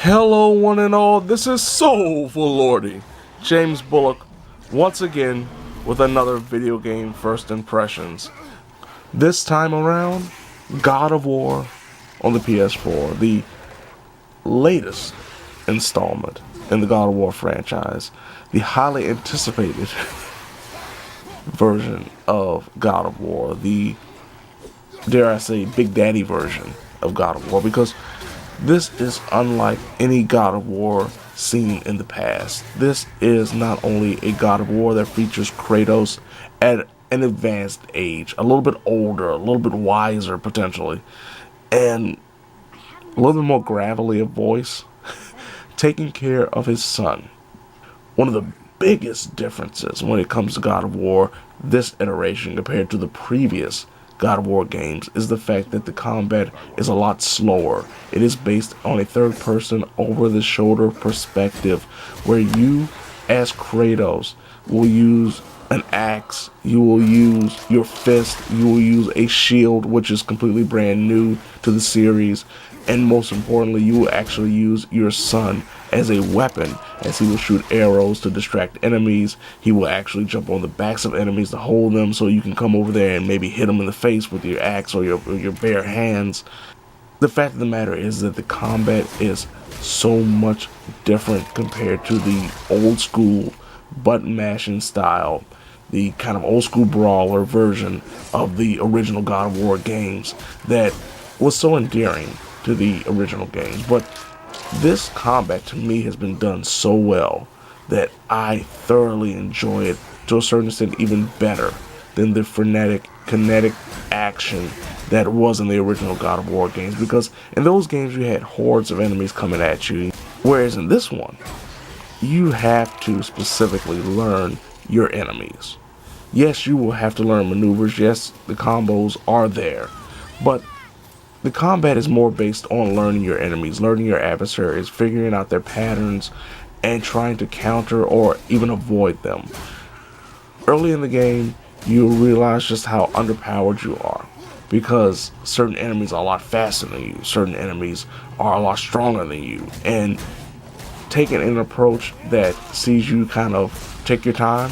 Hello one and all, this is Soulful Lordy, James Bullock, once again with another video game first impressions. This time around, God of War on the PS4, the latest installment in the God of War franchise, the highly anticipated version of God of War, the, dare I say, Big Daddy version of God of War, because this is unlike any God of War seen in the past. This is not only a God of War that features Kratos at an advanced age, a little bit older, a little bit wiser potentially, and a little bit more gravelly of voice, taking care of his son. One of the biggest differences when it comes to God of War, this iteration compared to the previous God of War games, is the fact that the combat is a lot slower. It is based on a third-person, over-the-shoulder perspective, where you, as Kratos, will use an axe, you will use your fist, you will use a shield, which is completely brand new to the series, and most importantly, you will actually use your son as a weapon, as he will shoot arrows to distract enemies. He will actually jump on the backs of enemies to hold them so you can come over there and maybe hit them in the face with your axe or your bare hands. The fact of the matter is that the combat is so much different compared to the old school button mashing style, the kind of old school brawler version of the original God of War games that was so endearing to the original games. But this combat to me has been done so well that I thoroughly enjoy it, to a certain extent even better than the frenetic, kinetic action that was in the original God of War games, because in those games you had hordes of enemies coming at you, whereas in this one you have to specifically learn your enemies. Yes, you will have to learn maneuvers, yes, the combos are there, but the combat is more based on learning your enemies, learning your adversaries, figuring out their patterns, and trying to counter or even avoid them. Early in the game, you'll realize just how underpowered you are, because certain enemies are a lot faster than you, certain enemies are a lot stronger than you, and taking an approach that sees you kind of take your time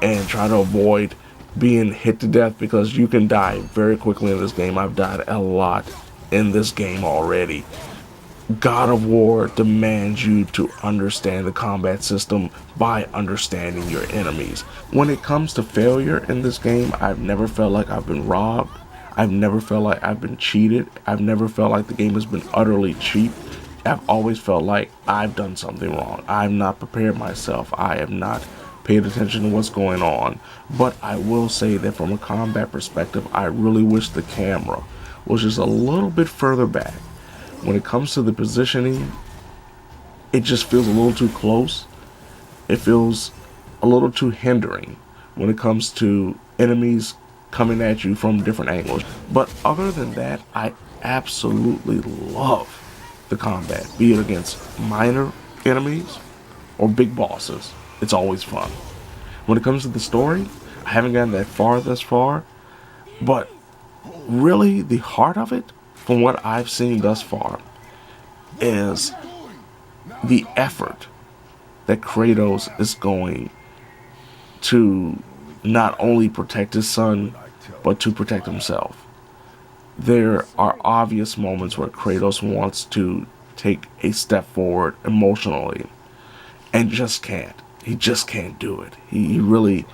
and try to avoid being hit to death, because you can die very quickly in this game. I've died a lot in this game already. God of War demands you to understand the combat system by understanding your enemies. When it comes to failure in this game, I've never felt like I've been robbed. I've never felt like I've been cheated. I've never felt like the game has been utterly cheap. I've always felt like I've done something wrong. I've not prepared myself. I have not paid attention to what's going on. But I will say that from a combat perspective, I really wish the camera was just a little bit further back. When it comes to the positioning, it just feels a little too close. It feels a little too hindering when it comes to enemies coming at you from different angles. But other than that, I absolutely love the combat, be it against minor enemies or big bosses. It's always fun. When it comes to the story, I haven't gotten that far thus far, but really the heart of it, from what I've seen thus far, is the effort that Kratos is going to not only protect his son, but to protect himself. There are obvious moments where Kratos wants to take a step forward emotionally and just can't. He just can't do it. He really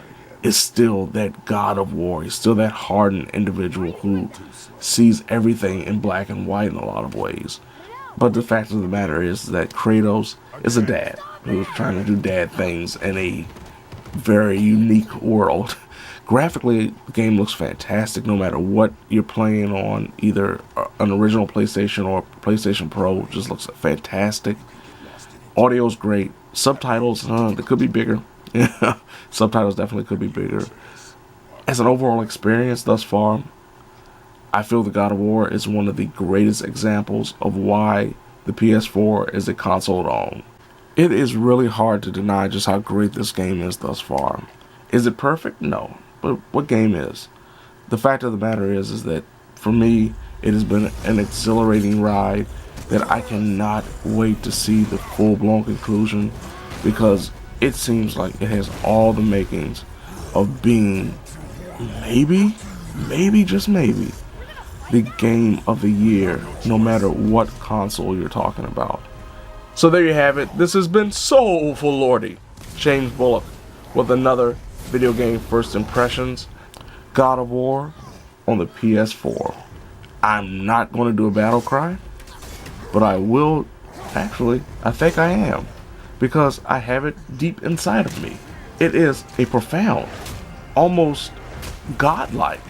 is still that God of War. He's still that hardened individual who sees everything in black and white in a lot of ways. But the fact of the matter is that Kratos is a dad who's trying to do dad things in a very unique world. Graphically, the game looks fantastic no matter what you're playing on, either an original PlayStation or PlayStation Pro. It just looks fantastic. Audio's great. Subtitles, they could be bigger. Subtitles definitely could be bigger. As an overall experience thus far, I feel the God of War is one of the greatest examples of why the PS4 is a console to own. It is really hard to deny just how great this game is thus far. Is it perfect? No. But what game is? The fact of the matter is that for me, it has been an exhilarating ride. that I cannot wait to see the full-blown conclusion, because it seems like it has all the makings of being maybe just maybe the game of the year, no matter what console you're talking about. So there you have it. This has been Soulful Lordy, James Bullock, with another video game first impressions, God of War on the PS4. I'm not going to do a battle cry, but I will, actually, I think I am, because I have it deep inside of me. It is a profound, almost godlike,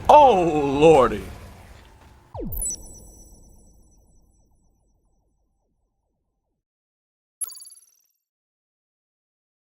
oh lordy,